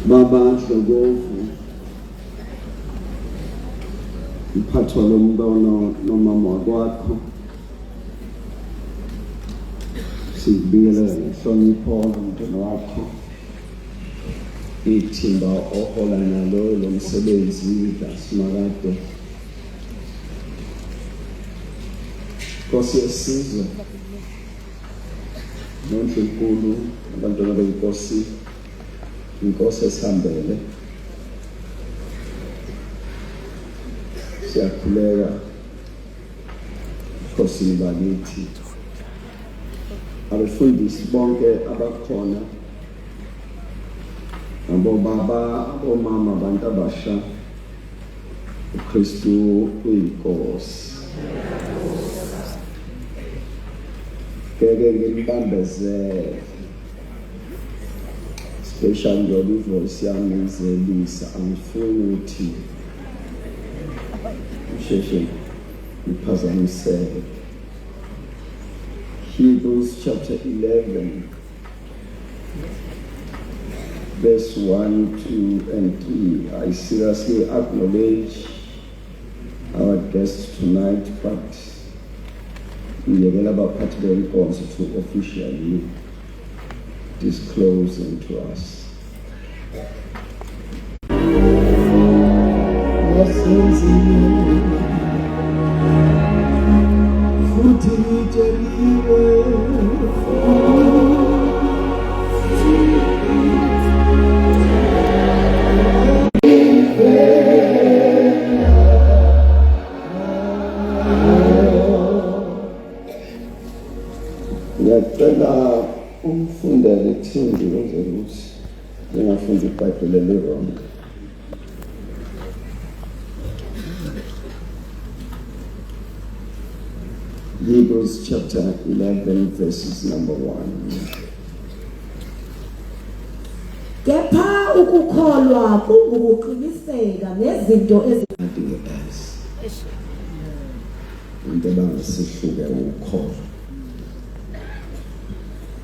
Baba Hlogovu, mphathwa lombono nomama wakwakho, sikubingelela ngenhlonipho nomndeni wakho, ithimba ohola nalo lo msebenzi kaSimakade. Nkosi yesizwe, noNdlunkulu, abantwana benkosi, inkosi esihambele, siyakhuleka enkosini bakithi, abafundisi bonke abakhona, abobaba, abomama, abantu abasha, uKristu uyinkosi. Ngeke ngilibambezele, especially njengoba ivoice yami izelisa, angifuni ukuthi ngisheshe ngiphazamiseke. Hebrews chapter 11 verse 1, 2 and 3. I seriously acknowledge our guest tonight, but ngiyekela abaphathi benkonzo to officially disclose into us. Ngiyacela umfundele ithindi ukwenzela ukuthi ngingafundi iBhayibheli wrong. Hebrews chapter 11 verses number 1. Kepha ukukholwa kungukuqiniseka nezinto ezidingekayo. Into bangasihluke ukukholwa.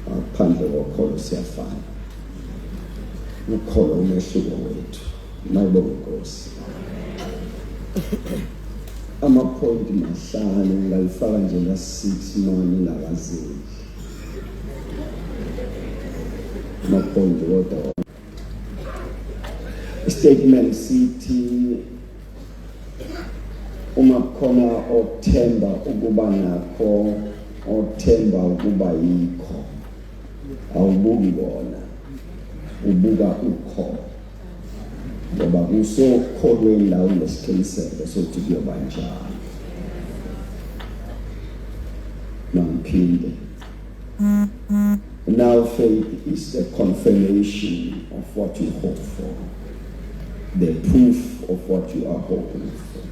Aphandle kokholo siyafana. Ukholo umehluko wethu. Mayebo Nkosi. Amapointi mahlanu ngalifaka nje la 6 manje lakazeli. Amapointi wodwa. Statement sithi uma khona othemba ukuba nakho, othemba ukuba yikho, awubuki bona, ubuka ukholo. Ngoba kusokholweni la unesiqiniseko sokuthi kuyoba njalo. Namphinde. Now faith is the confirmation of what you hope for, the proof of what you are hoping for,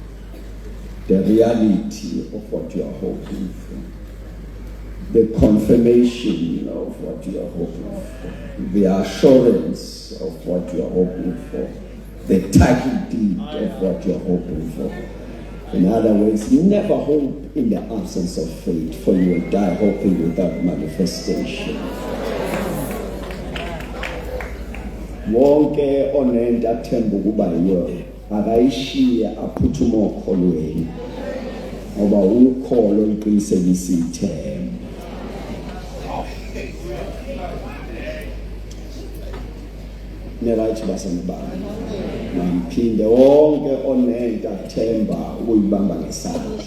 the reality of what you are hoping for, the confirmation of what you are hoping for, the assurance of what you are hoping for, the title deed of what you are hoping for. In other words, you never hope in the absence of faith, for you will die hoping without manifestation. Wonke onento athemba ukuba yiyo akayishiya aphuthuma okholweni, ngoba ukholo iqinisekisa ithemba. Nerayithi basemibani. Namphinde wonke onento athemba ukuyibamba ngesandla.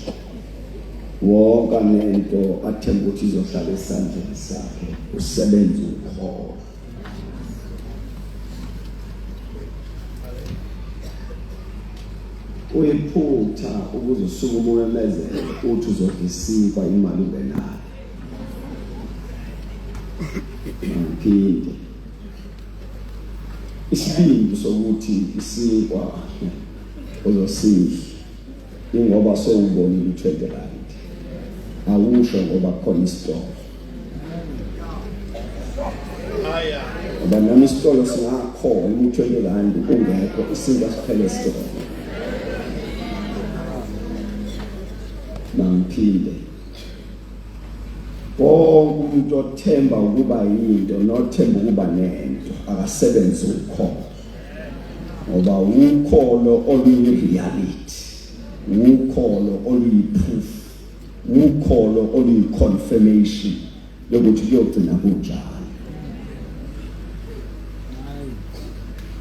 Wonke onento athemba ukuthi izohlala esandleni sakhe, usebenza ukholo. Uyiphutha ukuze usuke umemezele uthi uzodisipha imali ubenayo. Namphinde isibindi sokuthi isikwa uzosidla ingoba sewubonile u20 rand, awusho ngoba khona isitolo. Ngoba nami isitolo singakhona u20 rand ungekho, isinto siphele isitolo. Namphinde wonke umuntu othemba ukuba yinto nothemba ukuba nento akasebenze ukholo. ngoba ukholo oluyi-reality, ukholo oluyi-proof, ukholo oluyi-confirmation yokuthi kuyogcina kunjalo.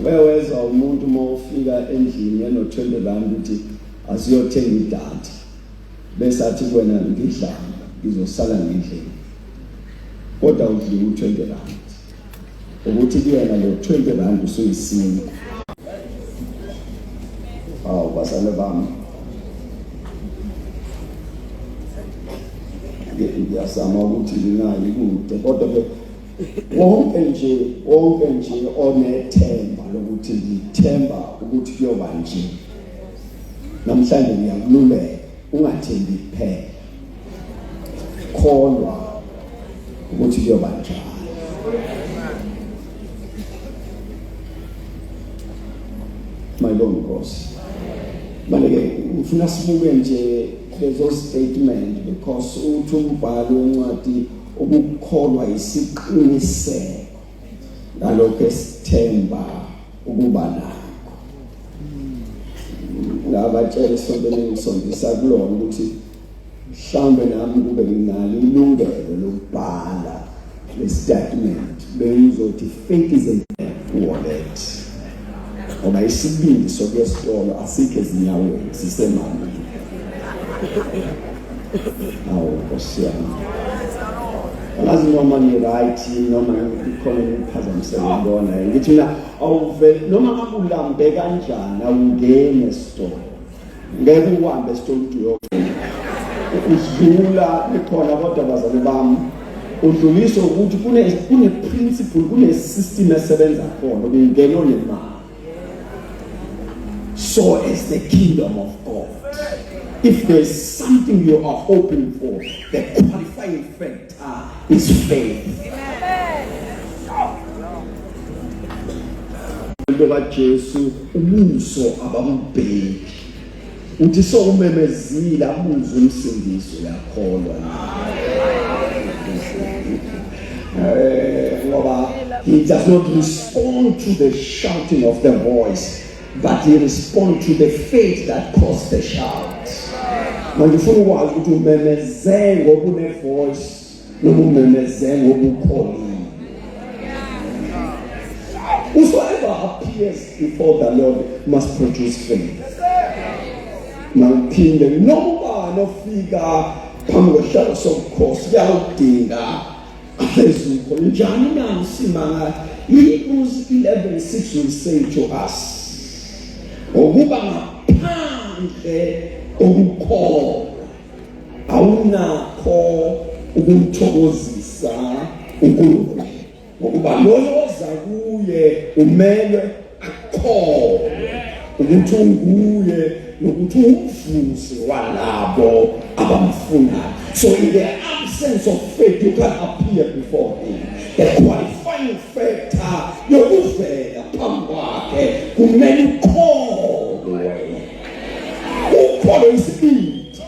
Wezwa umuntu uma ufika endlini eno-20 rand ukuthi asiyothenga idatha, bese athi kuwena ngidlanga ngizosala ngendlini, kodwa udliwe u-20 rand, ukuthi kuyena lo 20 rand usuyisini. Hawu basale bami, ngiyazama ukuthi nginayo kude, kodwa ke wonke nje onethemba lokuthi ngithemba ukuthi kuyoba nje. Namhlanje ngiyakululeka ungathembi kuphela, kholwa ukuthi kuyoba njalo. Mayibonge Nkosi. Manje ngifuna sibuke nje lezo statement because uthi umbhalo wencwadi ukukholwa isiqiniseko ngalokho esithemba ukuba nakho. Ngabatshela isonto lengisondisa kulona ukuthi mhlawumbe nami kube nginalo ilungelo lokubhala le statement bengizothi faith is a wallet. Ngoba isibindi sokwesitolo asikho ezinyaweni sisemandleni. Awu Nkosi yami. Alazi noma ni right noma ikhona iphazamiselo ngibona ngithi mina awuvele noma ngakulambe kanjani awungene esitolo. Ngeke uhambe esitolo udlula ikhona kodwa bazali bami udluliswa ukuthi kune principle, kune system esebenza khona ukungena nemali. So is the kingdom of God. If there's something you are hoping for, the qualifying factor is faith. Ngoba Jesu umuso abambeki uthi so umemezile abuze umsindiso yakholwa. Ngoba he does not respond to the shouting of the voice, but he responds to the faith that caused the shout. Manje ufuna ukwazi ukuthi umemeze ngoba une voice noma umemeze ngoba ukholile. Whosoever appears before the Lord must produce faith. Mangiphinde noma nofika phambi kwesihlalo sobukhosi kuyawudinga phezulu njani na simanga. Hebrews 11:6 will say to us, ukuba ngaphandle ukukholwa awunakho ukumthokozisa uNkulunkulu, ngokuba loyo oza kuye umele akholwe ukuthi unguye nokuthi umvuzi walabo abamfunayo. So in the absence of faith you can't appear before him. The qualifying factor yokuvela phambi kwakhe kumele ukholwe. Ukholo isibindi.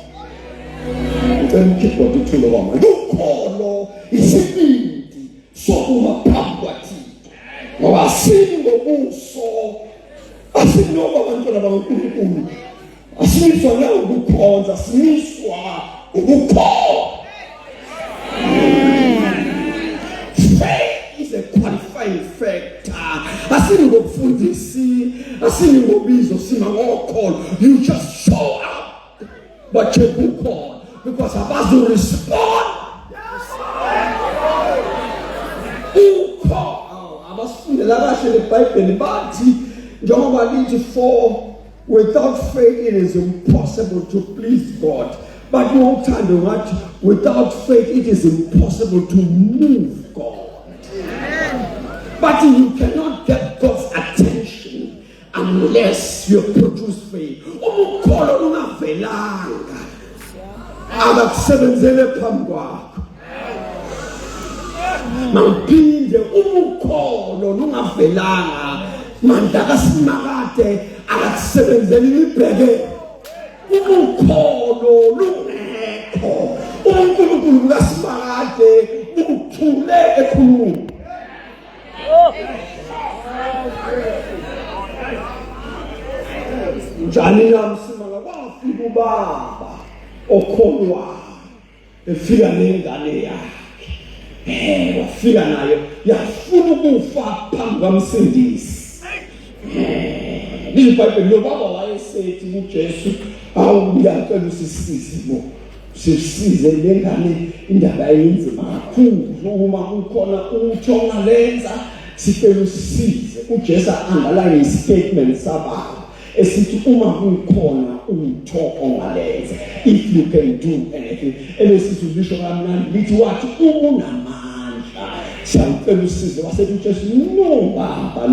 Ngicela ukhiphe uthule kwami. Ukholo isibindi sokuma phambi kwaThixo. Ngoba sini ngobuso asinoma abantwana bakaNkulunkulu. Asimiswa na ukukhonza, simiswa ukukholwa. Faith is a qualifying factor. Asini ngokufundisi, asini ngobizo, sima ngokholo. You just show up, but you call because about to respond. Ukholo abasifundela kahle leBhayibheli bathi njengoba lithi for without faith it is impossible to please God. But no time what without faith it is impossible to move God. But you cannot get God's attention unless you produce faith. Umukholo ungavelanga abakusebenzele phambi kwakho. Mawuphinde umukholo ungavelanga mandaka simakade akakusebenzele ibheke. Umukholo lungekho uNkulunkulu kaSimakade ukuthule ekhuluma. njani namsimanga kwafika ubaba okholwayo efika nengane yakhe wafika nayo yafuna ukufa phambi kwamsindisi iBhayibheli lo baba wayesethi kuJesu awuyacela usisize bo sisize lengane indaba yenzima kakhulu uma kukhona utho ongalenza sicela usisize uJesu underline statement sababa esithi uma kukhona utho ongalenza if you can do anything elesithi lisho kamnandi lithi wathi unamandla siyacela usize wasethi uJesu no baba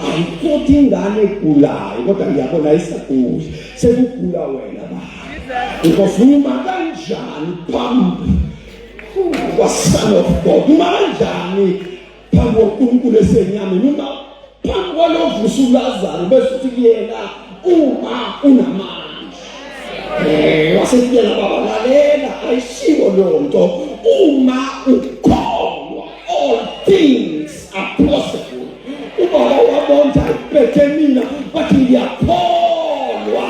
ayikho ingane egulayo kodwa ngiyabona isagula sekugula wena baba ukufuma kanjani phambi kwa-Son of God uma kanjani phambi koNkulunkulu esenyameni uma phambi kwalovusa uLazaro bese uthi kuyena uma unamandla wasetyela baba lalela ayishiwo leyo nto uma ukholwa all things are possible ubaba wabonza iphethe mina wathi ngiyakholwa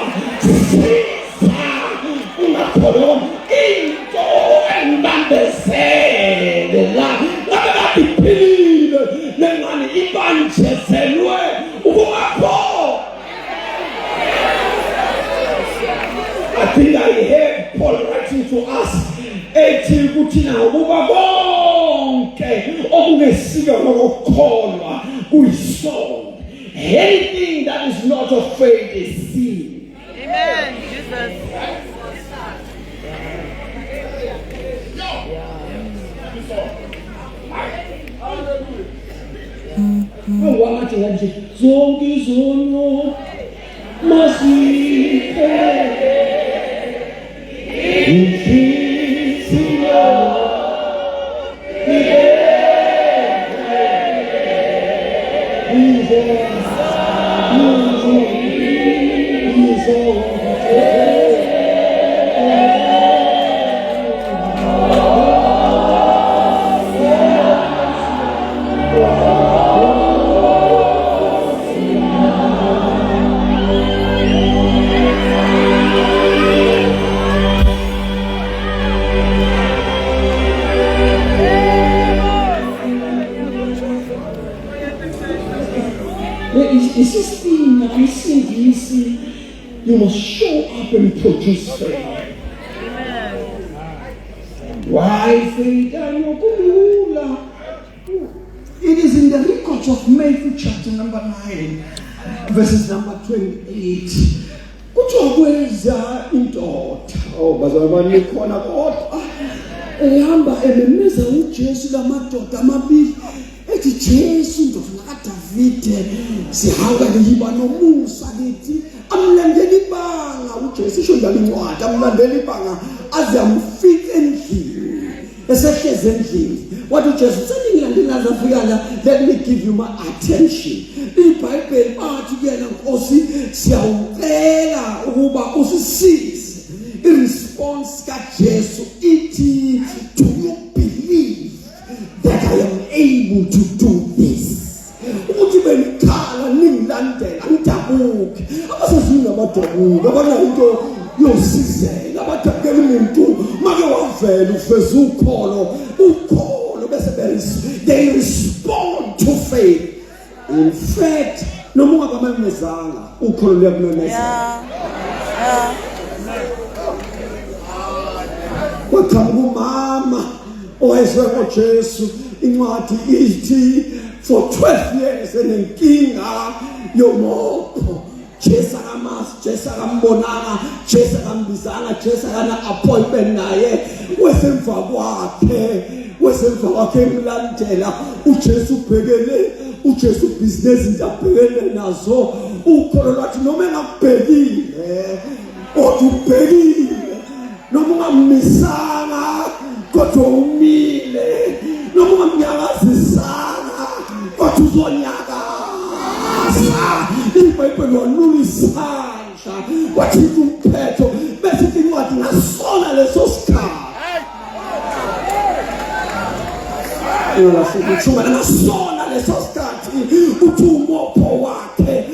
unakholwa into embambezele la ngabe iphilile lengane ibanjezelwe ukungapho. I think I heard Paul writing to us ethi ukuthi na ukuba konke okungesika ngokukholwa kuyisono. Anything that is not of faith is sin. Amen. Jesus. Wamathi nje zonke izono masiphele inhliziyo you must show up and produce faith. Amen. Why faith? It is in the records of Matthew chapter number 9, verses number 28. Kuthiwa indoda bazalwane khona kodwa ehamba ememeza uJesu lamadoda amabili ethi Jesu indodana kaDavide sihamba ngiba nomusa kithi amlandela ibanga uJesu isho njalo incwadi amlandela ibanga aze amfike endlini esehleze endlini wathi uJesu sengilandela azafika la let me give you my attention. iBhayibheli athi kuyena Nkosi siyawucela ukuba usisize. iresponse kaJesu ithi do you believe that I am able to do this? Ukuthi benikhala ningilandela ngidabuke abasezingamadobuka abana into yosizela abathakela umuntu make wavela ufeza ukholo bese they respond to faith. In fact noma ungabamemezanga ukholo luyakumemezela. Wathamba umama owayeswe ngoJesu incwadi ithi for 12 years enenkinga yomopho. Jesu akamasi, Jesu akambonanga, Jesu akambizanga, Jesu akana appointment naye. Wesemva kwakhe emlandela uJesu ubhekele uJesu business into abhekele nazo ukholo lwathi noma engakubhekile kodwa ubhekile noma ungammisanga kodwa umile noma ungamnyakazisanga kodwa uzonyakaza. iBhayibheli wanula isandla wathi umphetho bese incwadi ngasona leso sikhathi nasona leso sikhathi uthi umopho wakhe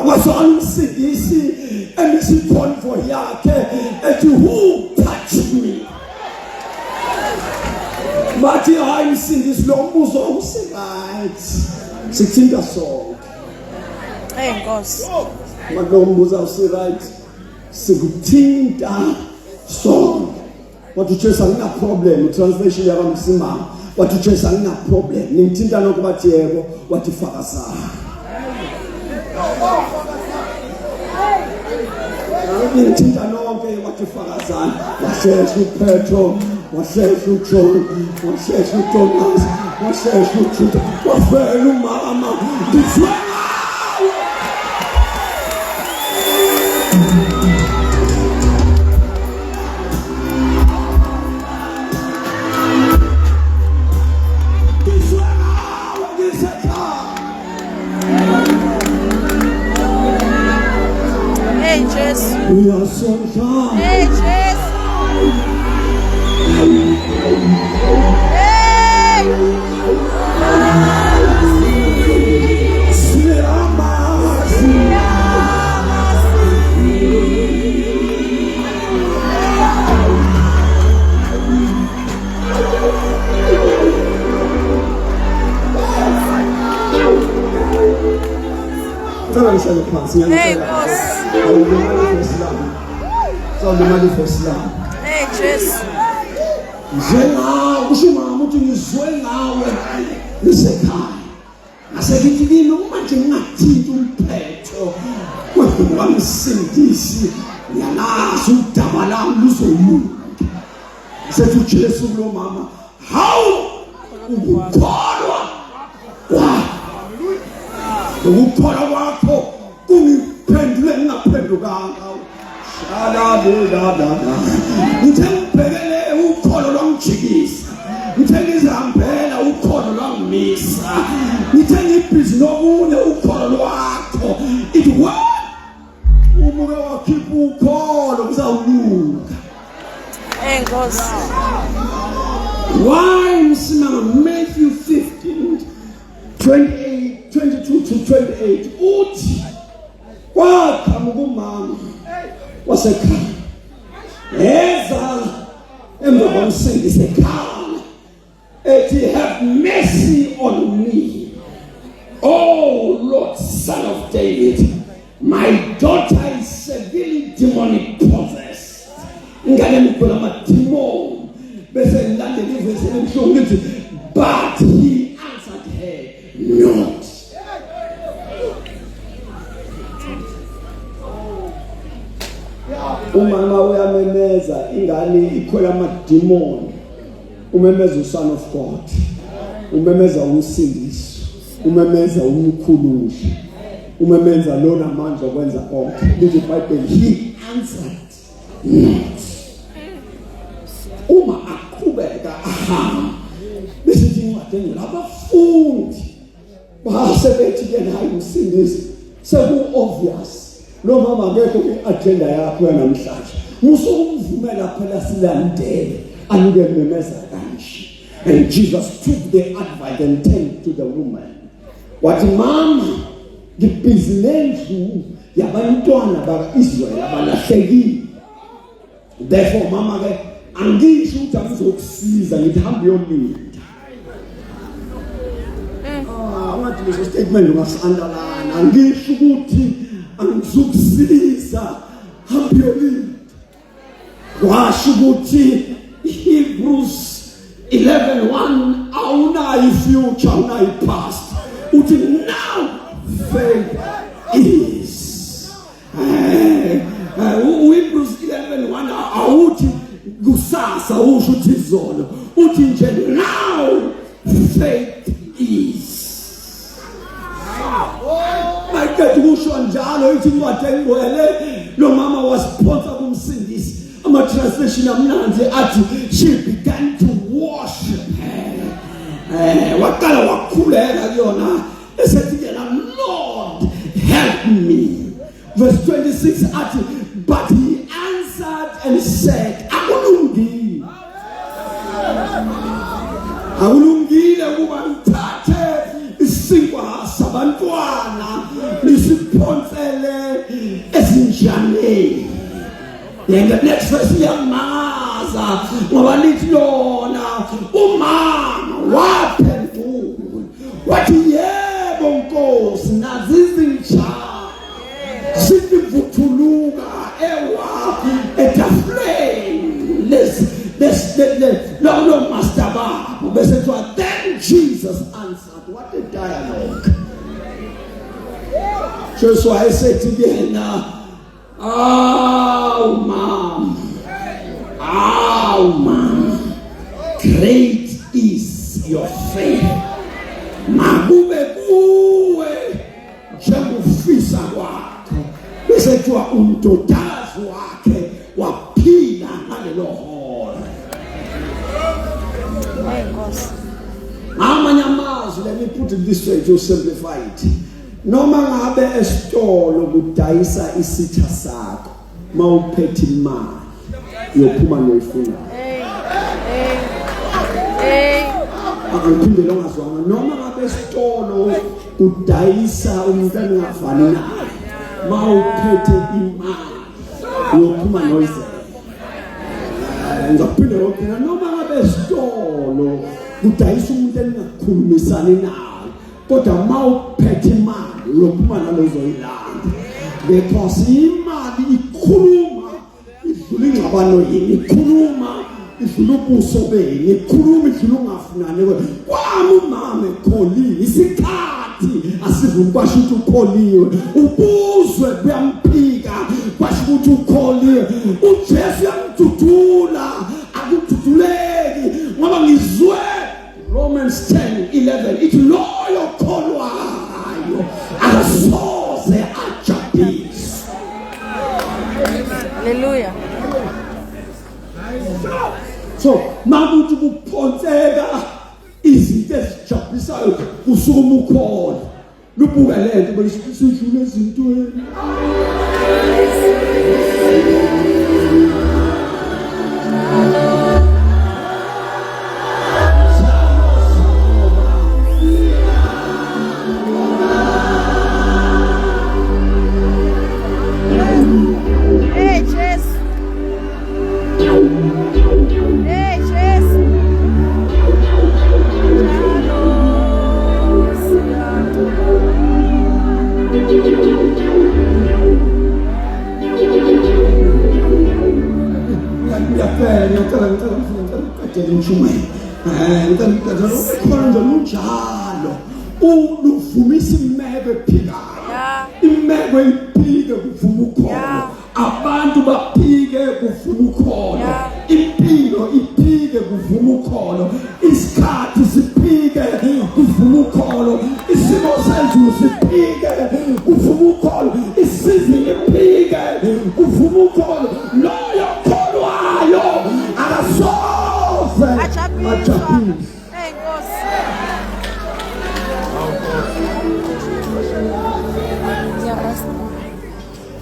akwazona umsindisi emisikhonvo yakhe ethi who touched me. Bathi hayi umsindisi lo mbuzo usiright sithinta sonke. Nkosi. Lo mbuzo usiright sikuthinta sonke. Wathi Jesu angina problem translation yakamsimama. Wathi Jesu angina problem ngithinta nokubathi yebo wathi fakazana. Ngithinta nonke wathi fakazana. Washesha uPetro, washesha uJohn, washesha uThomas, washesha uJuda, wafela umama ngizwe. We are so strong. Hey, Jesus. Hey, boss. So the manifest love. Hey, Jesus. Njengawe kusho mama uthi ngizwe ngawe nisekhaya. Asekithi kimi manje ngingathinta umphetho wamsindisi yalazi udaba lami luzolunga. Sethi uJesu lo mama hawu ukukholwa ukukholwa kwakho kungiphendule ngingaphendukanga. Ngithe ngibhekele ukholo lwangijikisa, ngithe ngizihambela ukholo lwangimisa, ngithe ngibhizi nokunye ukholo lwakho. It worked. Umuke wakhipha ukholo kuzawulunga. Nkosi. Why msimanga Matthew 15:22-28 uthi kwaqhamuka umama wasekhaya eza emva komsindisi ekhaya ethi have mercy on me, oh Lord, son of David, my daughter is severely demonic possessed. Ngale mkhona amademon bese ngilandela ivesi emhlungu lithi but he answered her not. Umama uyamemeza ingane ikhwela amademon, umemeza uSon of God, umemeza umsindisi, umemeza umkhulushi, umemeza lona amandla okwenza konke. Lithi iBhayibheli he answered not. Uma aqhubeka ahamba besithi incwadi ngelabafundi basebethi ke hayi umsindisi seku obvious lo mama akekho kwi-agenda yakho yanamhlanje musukumvumela phela silandele anike memeza kanje. And Jesus took the advice and turned to the woman wathi mama ngibhizinendlu yabantwana baka-Israyeli abalahlekile, therefore mama ke angisho ukuthi angizokusiza ngithi hambe yolinda. Ngathi leso statement ungasi-underline, angisho ukuthi angizokusiza hambe yolinda. Washo ukuthi Hebrews 11:1 awunayo future awunayo past uthi now faith is Hebrews 11:1 awuthi kusasa usho uthi izolo uthi nje now faith is. Mayikade kusho njalo ithi incwadi engcwele lo mama wasponsor kumsindisi. Ama translation amnandi athi she began to worship waqala wakhuleka kuyona esethi yena Lord help me. Verse 26 athi but he answered and said akulungile ukuba ngithathe isinkwa sabantwana nisiphonsele A. And the next verse iyamaza ngoba lithi lona umama waphendula wathi yebo Nkosi nazi izinja sivuthuluka ewa etafuleni lo master babo bese kuthiwa then Jesus answered. What a dialogue. Just why I said to you oh mom, great is your faith. Makube kuwe njengofisa kwakho bese kuthiwa umntokazi wakhe waphila ngalelo hora. Amanye amazwi, let me put it this way to simplify it. Noma ngabe esitolo kudayisa isitha sakho mawuphethe imali yophuma noyifuna. Akuphinde longazwana noma ngabe esitolo kudayisa umuntu angafani naye mawuphethe imali yophuma noyizela. Ngizophinde ngokuphela noma ngabe esitolo kudayisa umuntu engakhulumisani naye kodwa mawuphethe imali uyophuma nalozoyilanda because imali ikhuluma idlula ingxabano yini, ikhuluma idlula ubuso beni, ikhuluma idlula ungafunani kwami umama ekholile isikhathi asivumi kwasho ukuthi ukholiwe ubuzwe kuyamphika kwasho ukuthi ukholiwe uJesu yamdudula akududuleki ngoba ngizwe Romans 10:11 ithi loyo kholwayo akasoze ajabise. Hallelujah. So makuthi kuphonseka izinto ezijabulisayo kusukuma ukhona lubuka lento bayisudlula ezintweni. Uluvumisa imeko ephikayo, imeko iphike kuvuma ukhona, abantu baphike kuvuma ukhona, impilo iphike kuvuma ukhona, isikhathi siphike kuvuma ukhona, isimo sezulu siphike kuvuma ukhona, isizini iphike kuvuma ukhona. Loyo kholwayo akasoze ajabulise.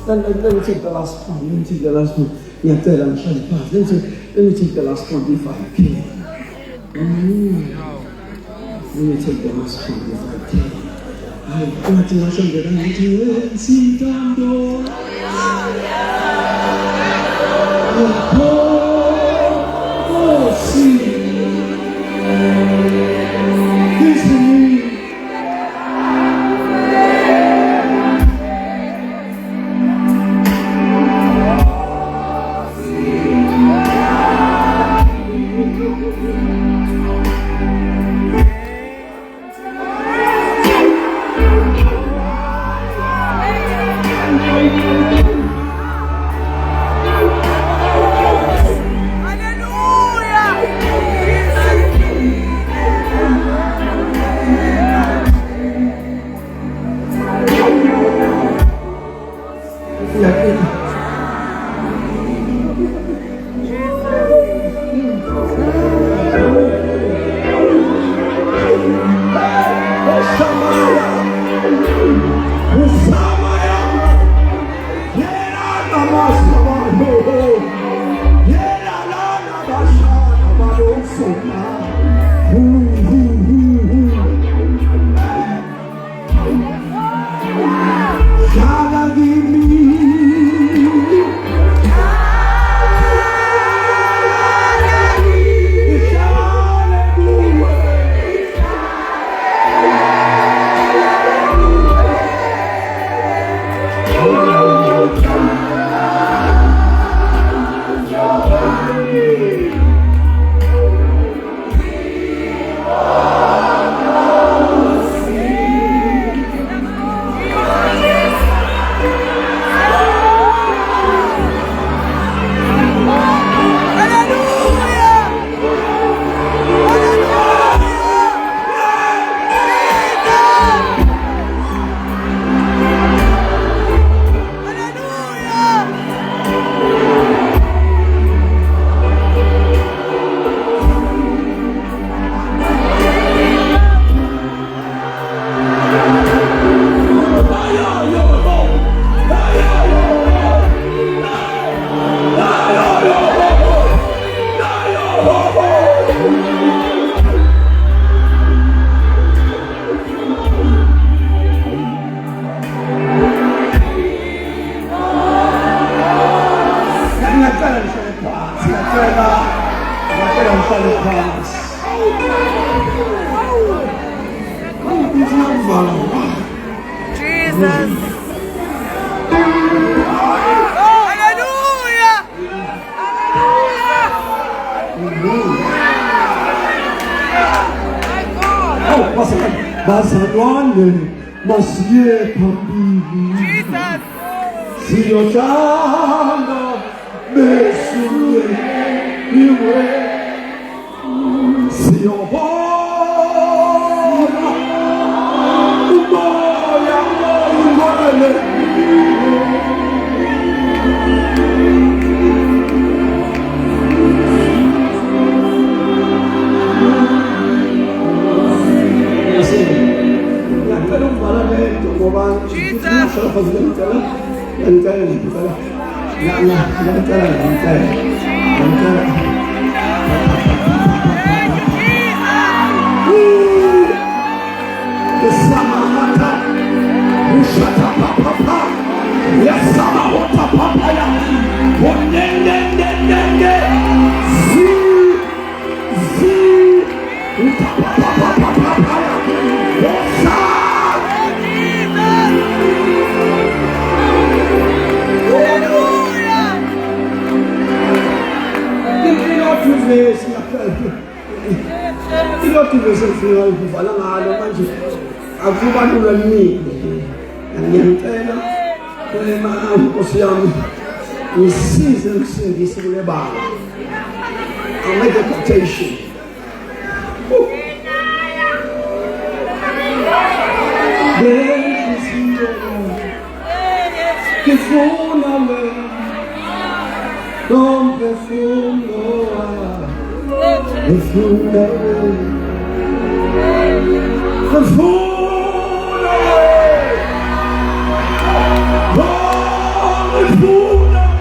Let me take the last point. Let me take the last point. Let me take the last point if I can. Let me take the last point if I can. I've got to watch the see down. Oh, see. bazalwane masiye phambili siyothanda besule iwe siyobona umoya ongcwele Sefika kuvala ngalo manje akuba lulani ngiyacela kulema Nkosi yami ngisize ngisindise kule bala I'll make a quotation Kifuna me Don't perfume If you know the fool away, oh, the fool away.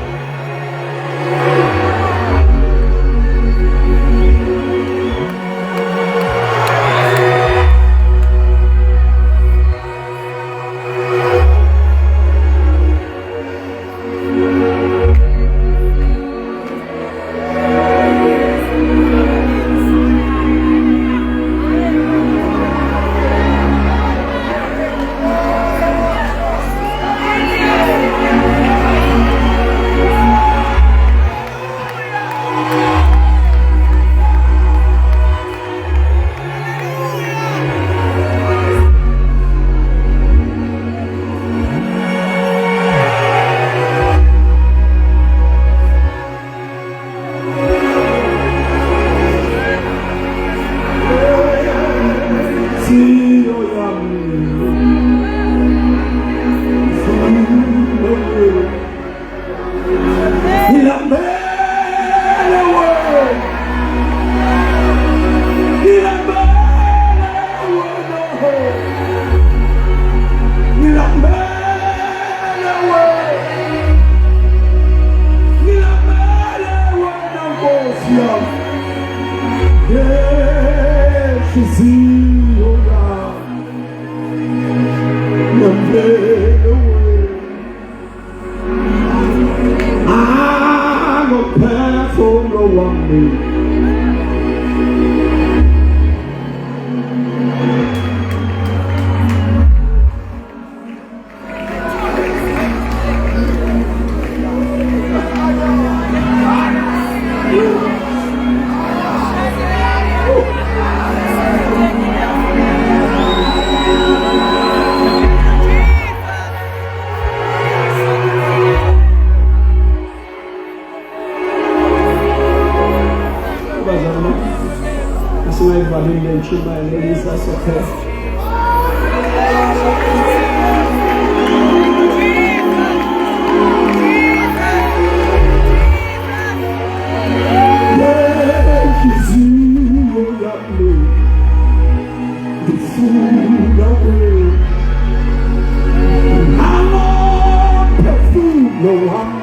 Ladies, that's okay. No,